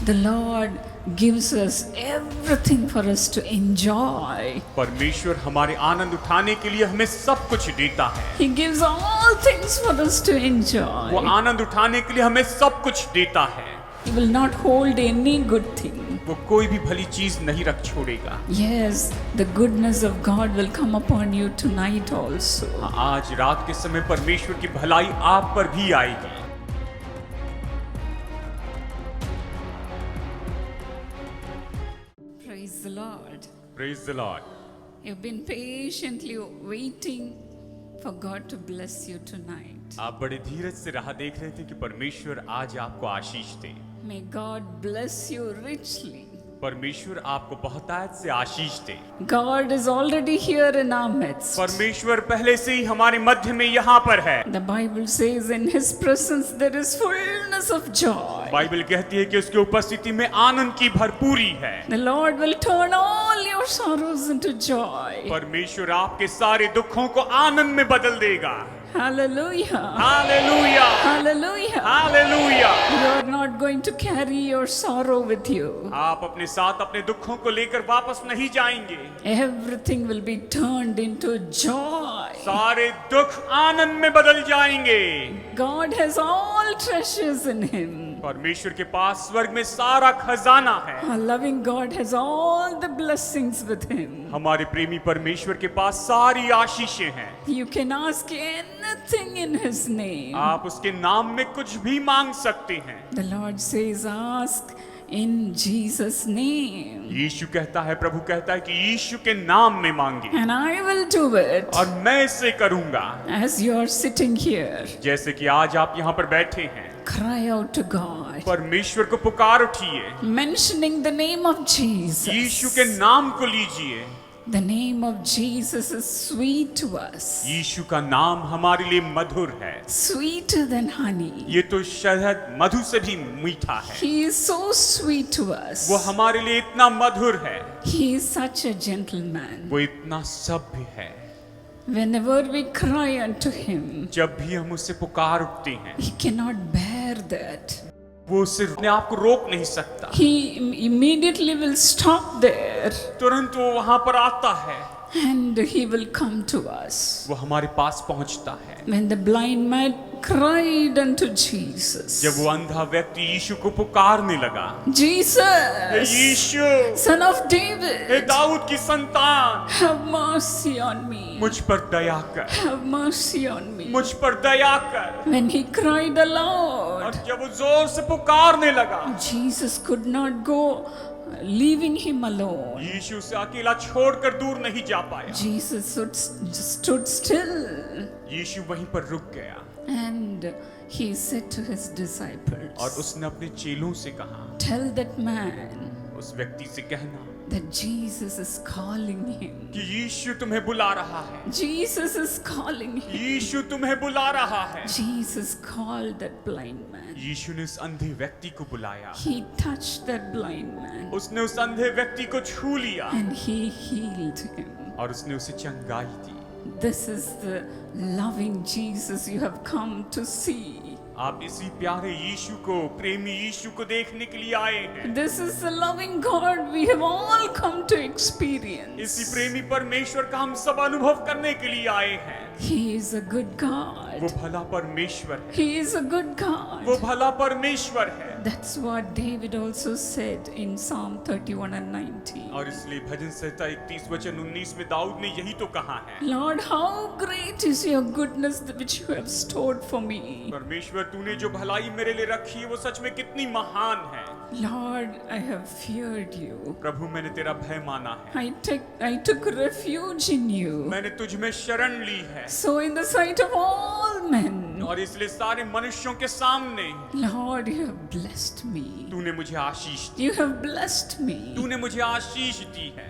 The Lord gives us everything for us to enjoy. परमेश्वर हमारे आनंद उठाने के लिए हमें सब कुछ देता है। He gives all things for us to वो enjoy. आनंद उठाने के लिए हमें सब कुछ देता है। He will not hold any good thing. वो कोई भी भली चीज नहीं रख छोड़ेगा। Yes, the goodness of God will come upon you tonight also. आज रात के समय परमेश्वर की भलाई आप पर भी आएगी। Praise the Lord. Praise the Lord. You've been patiently waiting for God to bless you tonight. आप बड़े धीरज से राह देख रहे थे कि परमेश्वर आज आपको आशीष दे। May God bless you richly. परमेश्वर आपको बहुतायत से आशीष दे। God is already here in our midst. परमेश्वर पहले से ही हमारे मध्य में यहाँ पर है। The Bible says in His presence there is fullness of joy. Bible कहती है कि उसकी उपस्थिति में आनंद की भरपूरी है। The Lord will turn all your sorrows into joy. परमेश्वर आपके सारे दुखों को आनंद में बदल देगा। Hallelujah. Hallelujah, Hallelujah. Hallelujah. You are not going to carry your sorrow with you. आप अपने साथ अपने दुखों को लेकर वापस नहीं जाएंगे। Everything will be turned into joy. सारे दुख आनंद में बदल जाएंगे। God has all treasures in Him. परमेश्वर के पास स्वर्ग में सारा खजाना है। Our loving God has all the blessings with Him. हमारे प्रेमी परमेश्वर के पास सारी आशीषें हैं। You can ask anything in His name. आप उसके नाम में कुछ भी मांग सकते हैं। The Lord says, ask in Jesus' name. यीशु कहता है, प्रभु कहता है कि यीशु के नाम में मांगे And I will do it और मैं इसे करूंगा। as you are sitting here. जैसे कि आज आप यहाँ पर बैठे हैं, Cry out to God, परमेश्वर को पुकार उठिए, mentioning the name of Yeshu Jesus. के नाम को लीजिए। The name of Jesus is sweet to us, यीशु का नाम हमारे लिए मधुर है। sweeter than honey. ये तो शहद मधु से भी मीठा है। He is so sweet to us. वो हमारे लिए इतना मधुर है। He is such a gentleman. वो इतना सभ्य है। Whenever we cry unto Him, जब भी हम उससे पुकार उठते हैं, He cannot bear that. वो उससे अपने आप को रोक नहीं सकता। He immediately will stop there तुरंत वो वहां पर आता है, and He will come to us. वो हमारे पास पहुंचता है। When the blind man cried unto Jesus, जब वो अंधा व्यक्ति यीशु को पुकारने लगा, हे Jesus, Yeshu, Son of hey David, Dawood की संतान, have mercy on me. मुझ पर दया कर, Have mercy on me. मुझ पर दया कर। When he cried aloud, और जब वो जोर से पुकारने लगा, Jesus could not go, leaving him alone. यीशु उसे अकेला छोड़कर दूर नहीं जा पाया। Jesus stood still यीशु वहीं पर रुक गया and he said to his और disciples, उसने अपने चेलों से कहा, tell that man उस व्यक्ति से कहना that Jesus is calling him. कि यीशु तुम्हें बुला रहा है। Jesus is calling him. यीशु तुम्हें बुला रहा है। Jesus called that blind man. यीशु ने उस अंधे व्यक्ति को बुलाया, He touched that blind man उसने उस अंधे व्यक्ति को छू लिया and he healed him. और उसने उसे चंगाई दी। This is the loving Jesus you have come to see. आप इसी प्यारे यीशु को, प्रेमी यीशु को देखने के लिए आए हैं। This is the loving God we have all come to experience. इसी प्रेमी परमेश्वर का हम सब अनुभव करने के लिए आए हैं। He is a good वो God. भला परमेश्वर है, He is a good वो God. भला परमेश्वर है। That's what David also said in Psalm 31 and 90. और इसलिए भजन संहिता 31 वचन 19 में दाऊद ने यही तो कहा है, Lord, how great is your goodness which you have stored for me. परमेश्वर तूने जो भलाई मेरे लिए रखी है वो सच में कितनी महान है। Lord, I have feared you. प्रभु मैंने तेरा भय माना है, I took refuge in you. मैंने तुझ में शरण ली है। So in the sight of all men, और इसलिए सारे मनुष्यों के सामने Lord, you have blessed me. तूने मुझे आशीष दी, You have blessed me. तूने मुझे आशीष दी है।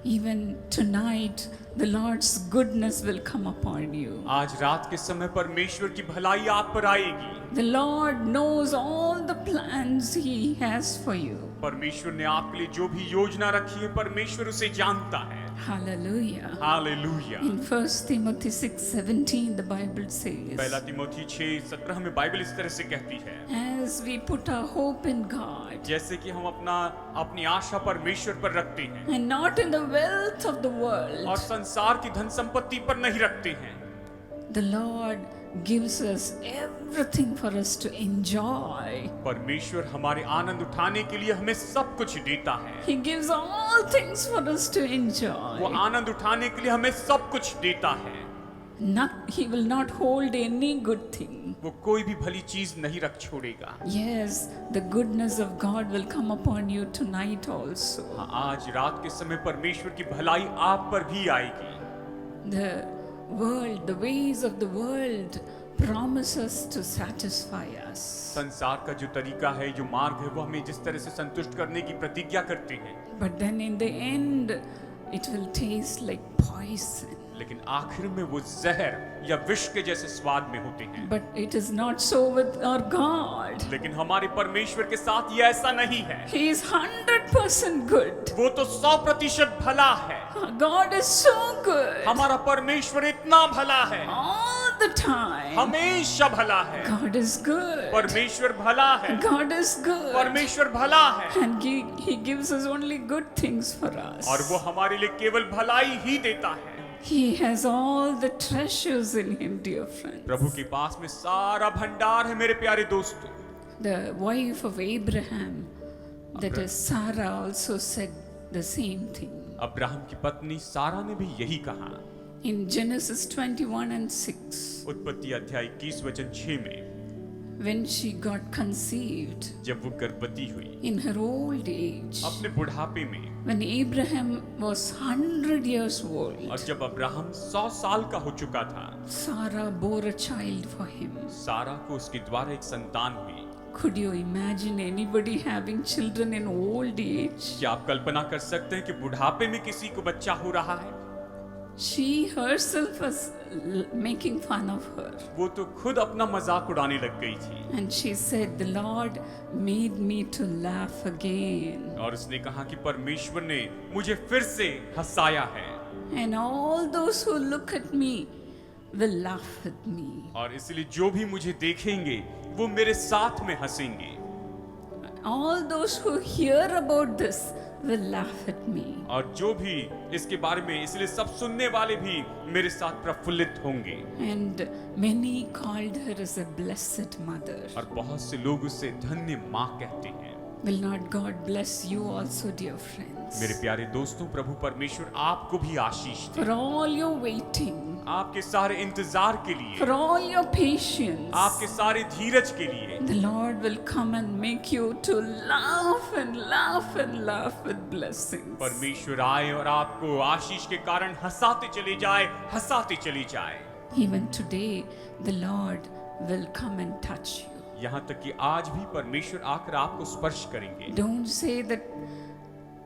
Even tonight, the Lord's goodness will come upon you. आज रात के समय परमेश्वर की भलाई आप पर आएगी। The Lord knows all the plans He has for you. परमेश्वर ने आपके लिए जो भी योजना रखी है, परमेश्वर उसे जानता है। Hallelujah. Hallelujah. In 1 Timothy 6:17, the Bible says, पहला तिमोथी 6:17 में बाइबल इस तरह से कहती है, as we put our hope in God जैसे कि हम अपनी आशा परमेश्वर पर रखते हैं and not in the wealth of the और world, संसार की धन संपत्ति पर नहीं रखते हैं, the Lord gives us everything for us to enjoy. परमेश्वर हमारे आनंद उठाने के लिए हमें सब कुछ देता है। He gives all things for us to वो enjoy. आनंद उठाने के लिए हमें सब कुछ देता है। He will not hold any good thing. वो कोई भी भली चीज नहीं रख छोड़ेगा। Yes, the goodness of God will come upon you tonight also. हाँ, आज रात के समय परमेश्वर की भलाई आप पर भी आएगी। The world, the ways of the world promise us to satisfy us. संसार का जो तरीका है, जो मार्ग है, वो हमें जिस तरह से संतुष्ट करने की प्रतिज्ञा करते हैं, But then in the end, it will taste like poison. लेकिन आखिर में वो जहर या विष के जैसे स्वाद में होते हैं। But it is not so with our God. लेकिन हमारे परमेश्वर के साथ ये ऐसा नहीं है। He is 100% good. वो तो 100% भला है। God is so good. हमारा परमेश्वर इतना भला है, All the time. हमेशा भला है। God is good. परमेश्वर भला है, God is good. परमेश्वर भला है, And he gives us only good things for us. और वो हमारे लिए केवल भलाई ही देता है। He has all the treasures in him, dear friends. प्रभु के पास में सारा भंडार है मेरे प्यारे दोस्तों। The wife of Abraham, that is Sarah, also said the same thing. Abraham की पत्नी सारा ने भी यही कहा। In Genesis 21:6, उत्पत्ति अध्याय 21:6 में when she got conceived जब वो गर्भवती हुई in her old age, अपने बुढ़ापे में, when Abraham was 100 years old, और जब अब्राहम 100 साल का हो चुका था, Sarah bore a child for him. सारा को उसके द्वारा एक संतान हुई। Could you imagine anybody having children in old age? क्या आप कल्पना कर सकते हैं कि बुढ़ापे में किसी को बच्चा हो रहा है? She herself was making fun of her. वो तो खुद अपना मजाक उड़ाने लग गई थी, And she said, the Lord made me to laugh again. और उसने कहा कि परमेश्वर ने मुझे फिर से हंसाया है, And all those who look at me will laugh with me. और इसलिए जो भी मुझे देखेंगे वो मेरे साथ में हंसेंगे, All those who hear about this will laugh at me. और जो भी इसके बारे में, इसलिए सब सुनने वाले भी मेरे साथ प्रफुल्लित होंगे। And many called her as a blessed mother. और बहुत से लोग उससे धन्य माँ कहते हैं। Will not God bless you also, dear friends? मेरे प्यारे दोस्तों, प्रभु परमेश्वर आपको भी आशीष दे, For all your waiting, आपके सारे इंतजार के लिए, for all your patience, आपके सारे धीरज के लिए। the Lord will come and make you to laugh and laugh and laugh with blessings. परमेश्वर आए और आपको आशीष के कारण हंसाते चले जाए, हंसाते चले जाए। Even today, the Lord will come and touch you. यहाँ तक कि आज भी परमेश्वर आकर आपको स्पर्श करेंगे। Don't say that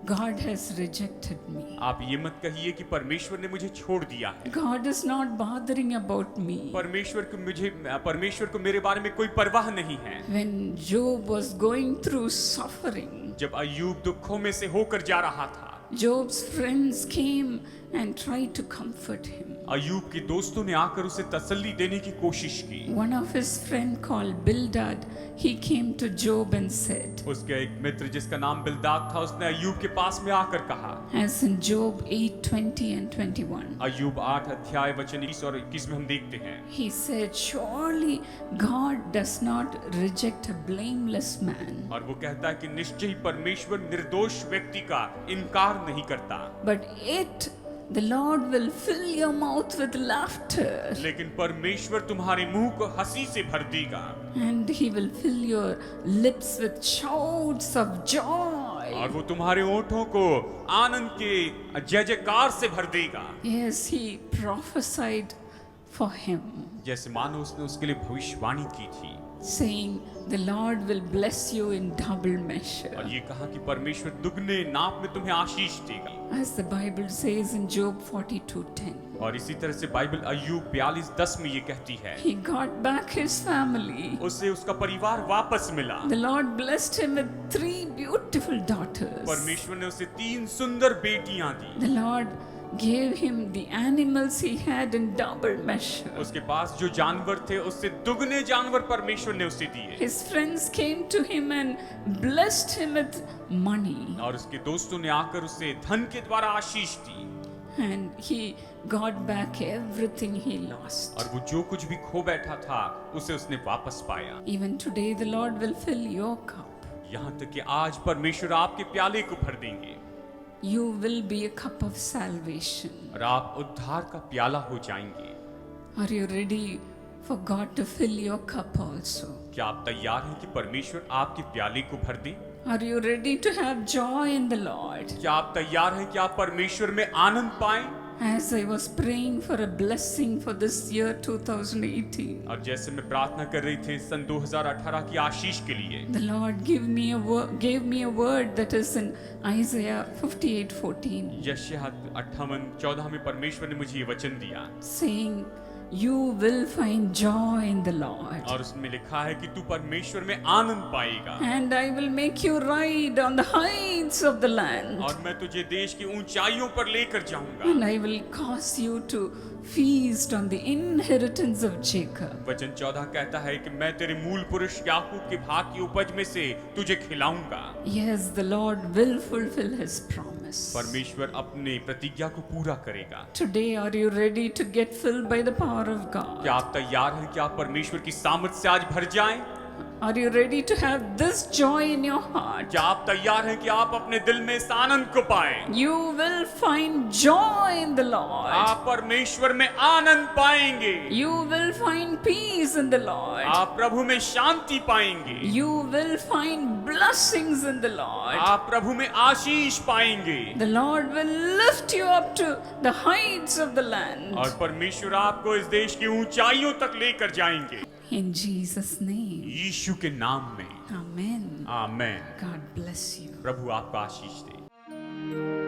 God has rejected me. आप ये मत कहिए कि परमेश्वर ने मुझे छोड़ दिया है। God is not bothering about me. परमेश्वर को मेरे बारे में कोई परवाह नहीं है। When Job was going through suffering, जब अय्यूब दुखों में से होकर जा रहा था, Job's friends came and tried to comfort him. अय्यूब के दोस्तों ने आकर उसे तसल्ली देने की कोशिश की। One of his friend called Bildad, he came to Job and said, उसके एक मित्र जिसका नाम बिल्दाद था, उसने अय्यूब के पास में आकर कहा, as in Job 8:20 and 21, अय्यूब 8 अध्याय वचन 20 और 21 में हम देखते हैं, he said, surely God does not reject a blameless man, और वो कहता है कि निश्चय ही परमेश्वर निर्दोष व्यक्ति का इनकार नहीं करता, but it the Lord will fill your mouth with laughter, लेकिन परमेश्वर तुम्हारे मुंह को हंसी से भर देगा, and he will fill your lips with shouts of joy. और वो तुम्हारे ओंठों को आनंद के जय जयकार से भर देगा। Yes, he prophesied for him, जैसे मानो उसने उसके लिए भविष्यवाणी की थी, saying, the Lord will bless you in double measure. और ये कहा कि परमेश्वर दुगने नाप में तुम्हें आशीष देगा। As the Bible says in Job 42:10, और इसी तरह से बाइबल अय्यूब 42:10 में ये कहती है, he got back his family. उसे उसका परिवार वापस मिला। The Lord blessed him with 3 beautiful daughters. परमेश्वर ने उसे 3 सुंदर बेटियां दी। The Lord gave him the animals he had in double measure. उसके पास जो जानवर थे उससे दुगने जानवर परमेश्वर ने उसे दिए। His friends came to him and blessed him with money, और उसके दोस्तों ने आकर उसे धन के द्वारा आशीष दी, and he got back everything he lost. और वो जो कुछ भी खो बैठा था उसे उसने वापस पाया। Even today the Lord will fill your cup. यहाँ तक कि आज परमेश्वर आपके प्याले को भर देंगे You will be a cup of salvation. और आप उद्धार का प्याला हो जाएंगे। Are you ready for God to fill your cup also? क्या आप तैयार हैं कि परमेश्वर आपके प्याले को भर दें? Are you ready to have joy in the Lord? क्या आप तैयार हैं कि आप परमेश्वर में आनंद पाएं? As I was praying for a blessing for this year 2018, और जैसे मैं प्रार्थना कर रही थी सन 2018 की आशीष के लिए, the Lord gave me a word that is in Isaiah 58:14, यशायाह 58:14 में परमेश्वर ने मुझे ये वचन दिया, saying, "You will find joy in the Lord, और उसमें लिखा है कि तू परमेश्वर में आनंद पाएगा, and I will make you ride on the heights of the land, और मैं तुझे देश की ऊंचाइयों पर लेकर जाऊंगा, and I will cause you to feast on the inheritance of Jacob." वचन 14 कहता है कि मैं तेरे मूल पुरुष याकूब के भाग की उपज में से तुझे खिलाऊंगा। Yes, the Lord will fulfill his promise. परमेश्वर अपने प्रतिज्ञा को पूरा करेगा। Today, are you ready to get filled by the power of God? क्या आप तैयार हैं कि आप परमेश्वर की सामर्थ से आज भर जाएं? Are you ready to have this joy in your heart? क्या आप तैयार हैं कि आप अपने दिल में इस आनंद को पाएं? You will find joy in the Lord. आप परमेश्वर में आनंद पाएंगे। You will find peace in the Lord. आप प्रभु में शांति पाएंगे। You will find blessings in the Lord. आप प्रभु में आशीष पाएंगे। The Lord will lift you up to the heights of the land. और परमेश्वर आपको इस देश की ऊंचाइयों तक लेकर जाएंगे। In Jesus' name. यीशु के नाम में Amen. Amen. God bless you. प्रभु आपको आशीष दे।